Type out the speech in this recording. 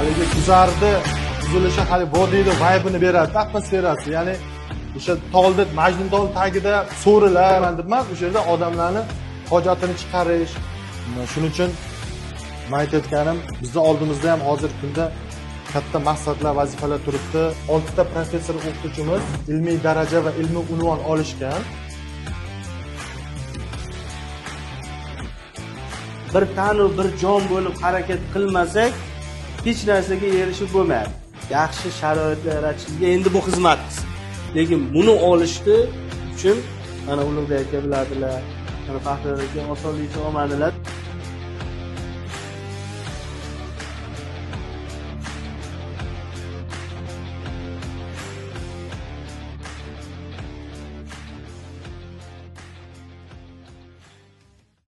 haligi guzarni tuzilishi hali vodiyni vaybini beradi, atmosferasi. Ya'ni o'sha tolda, Majnun tol tagida so'rilar, emas, o'sha yerda odamlarni hojatini chiqarish. Shuning uchun men aytayotganim, bizni oldimizda ham hozirgi kunda katta maqsadlar, vazifalar turibdi. 6 ta professor o'qituvchimiz ilmiy daraja va ilmiy unvon olishgan. Bir tanu bir jon bo'lib harakat qilmasak, hech narsaga erishib bo'lmaydi. Yaxshi sharoitlar yaratishga endi bu xizmat. Lekin buni olishni uchun mana Ulug'bek aka biladilar, mana Faxriddin aka osonlikcha olmadilar.